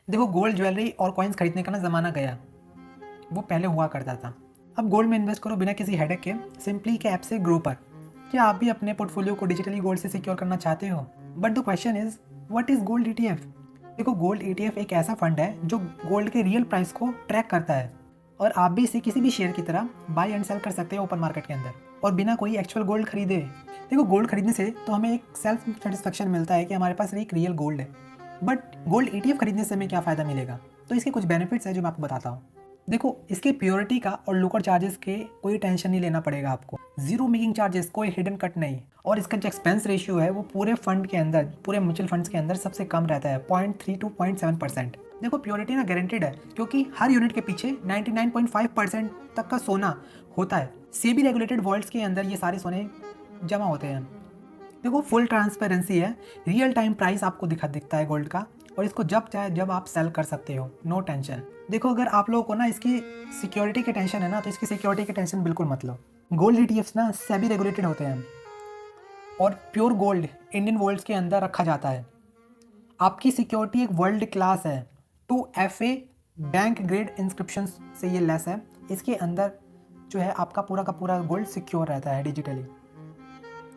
देखो, gold jewellery और coins खरीदने का ना ज़माना गया। वो पहले हुआ करता था। अब गोल्ड में इन्वेस्ट करो बिना किसी हेडेक के, सिंपली के ऐप से ग्रो पर। क्या आप भी अपने पोर्टफोलियो को डिजिटली गोल्ड से सिक्योर करना चाहते हो? But the question is, what is gold ETF? देखो, गोल्ड ईटीएफ एक ऐसा फंड है जो गोल्ड के रियल प्राइस को ट्रैक करता है, और आप भी इसे किसी भी शेयर की तरह बाय एंड सेल कर सकते हो ओपन मार्केट के अंदर, और बिना कोई एक्चुअल गोल्ड खरीदे। देखो, गोल्ड खरीदने से तो हमें एक सेल्फ सेटिस्फेक्शन मिलता है कि हमारे पास एक रियल गोल्ड है, बट गोल्ड ईटीएफ खरीदने से हमें क्या फ़ायदा मिलेगा? तो इसके कुछ बेनिफिट्स हैं जो मैं आपको बताता हूँ। देखो, इसके प्योरिटी का और लोकल चार्जेस के कोई टेंशन नहीं लेना पड़ेगा आपको। जीरो मेकिंग चार्जेस, कोई हिडन कट नहीं। और इसका जो एक्सपेंस रेशियो है वो पूरे फंड के अंदर, पूरे म्यूचुअल फंड्स के अंदर सबसे कम रहता है, 0.3 to 0.7%। देखो, प्योरिटी ना गारंटेड है, क्योंकि हर यूनिट के पीछे 99.5% तक का सोना होता है। सेबी रेगुलेटेड वॉल्ट्स के अंदर ये सारे सोने जमा होते हैं। देखो, फुल ट्रांसपेरेंसी है, रियल टाइम प्राइस आपको दिखता है गोल्ड का, और इसको जब चाहे जब आप सेल कर सकते हो, नो टेंशन। देखो, अगर आप लोगों को ना इसकी सिक्योरिटी की टेंशन है ना, तो इसकी सिक्योरिटी की टेंशन बिल्कुल मत लो। गोल्ड ईटीएफ्स ना सेबी रेगुलेटेड होते हैं, और प्योर गोल्ड इंडियन वॉल्ट्स के अंदर रखा जाता है। आपकी सिक्योरिटी एक वर्ल्ड क्लास है, 2FA बैंक ग्रेड इंस्क्रिप्शन से ये लेस है। इसके अंदर जो है आपका पूरा का पूरा गोल्ड सिक्योर रहता है डिजिटली।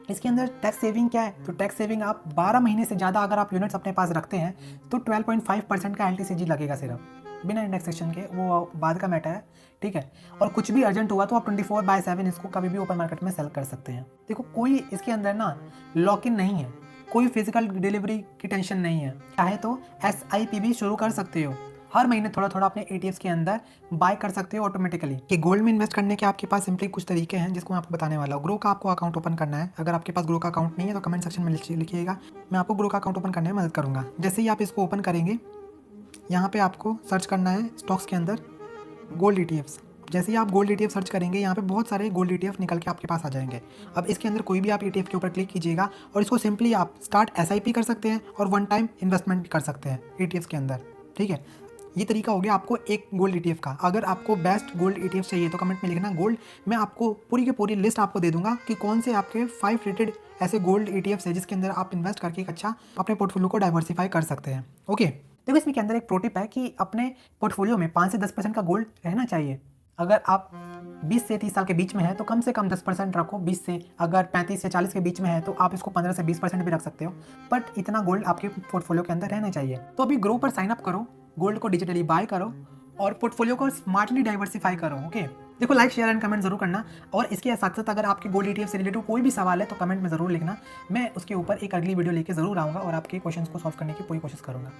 इसके अंदर टैक्स सेविंग क्या है? तो टैक्स सेविंग, आप 12 महीने से ज़्यादा अगर आप यूनिट्स अपने पास रखते हैं तो 12.5% का LTCG लगेगा सिर्फ, बिना इंडेक्सेशन के। वो बाद का मैटर है, ठीक है। और कुछ भी अर्जेंट हुआ तो आप 24/7 इसको कभी भी ओपन मार्केट में सेल कर सकते हैं। देखो, कोई इसके अंदर ना लॉक इन नहीं है, कोई फिजिकल डिलीवरी की टेंशन नहीं है। चाहे तो SIP भी शुरू कर सकते हो, हर महीने थोड़ा थोड़ा अपने ETFs के अंदर बाय कर सकते हो ऑटोमेटिकली। कि गोल्ड में इन्वेस्ट करने के आपके पास सिंपली कुछ तरीके हैं जिसको मैं आपको बताने वाला हूँ। ग्रो का आपको अकाउंट ओपन करना है। अगर आपके पास ग्रो का अकाउंट नहीं है तो कमेंट सेक्शन में लिखिएगा, मैं आपको ग्रो का अकाउंट ओपन करने में मदद करूँगा। जैसे ही आप इसको ओपन करेंगे, यहाँ पे आपको सर्च करना है स्टॉक्स के अंदर गोल्ड ETFs। जैसे ही आप गोल्ड ETF सर्च करेंगे, यहाँ पे बहुत सारे गोल्ड ETF निकल के आपके पास आ जाएंगे। अब इसके अंदर कोई भी आप ETF के ऊपर क्लिक कीजिएगा, और इसको सिंपली आप स्टार्ट SIP कर सकते हैं और वन टाइम इन्वेस्टमेंट कर सकते हैं ETFs के अंदर, ठीक है। ये तरीका हो गया आपको एक गोल्ड ETF का। अगर आपको बेस्ट गोल्ड ETF चाहिए तो कमेंट में लिखना गोल्ड, मैं आपको पूरी की पूरी लिस्ट आपको दे दूंगा कि कौन से आपके 5 रेटेड ऐसे गोल्ड ETFs है जिसके अंदर आप इन्वेस्ट करके एक अच्छा अपने पोर्टफोलियो को डाइवर्सिफाई कर सकते हैं। ओके, देखो, इसमें के अंदर एक प्रो टिप है कि अपने पोर्टफोलियो में 5 से 10% का गोल्ड रहना चाहिए। अगर आप 20 से 30 साल के बीच में है तो कम से कम 10% रखो। 20 से, अगर 35 से 40 के बीच में है तो आप इसको 15 से 20% भी रख सकते हो, बट इतना गोल्ड आपके पोर्टफोलियो के अंदर रहना चाहिए। तो अभी ग्रो पर साइन अप करो, गोल्ड को डिजिटली बाय करो और पोर्टफोलियो को स्मार्टली डाइवर्सिफाई करो। ओके, देखो, लाइक शेयर एंड कमेंट जरूर करना, और इसके साथ साथ अगर आपके गोल्ड ETF से रिलेटेड कोई भी सवाल है तो कमेंट में जरूर लिखना। मैं उसके ऊपर एक अगली वीडियो लेके जरूर आऊँगा और आपके क्वेश्चंस को सॉल्व करने की पूरी कोशिश करूँगा।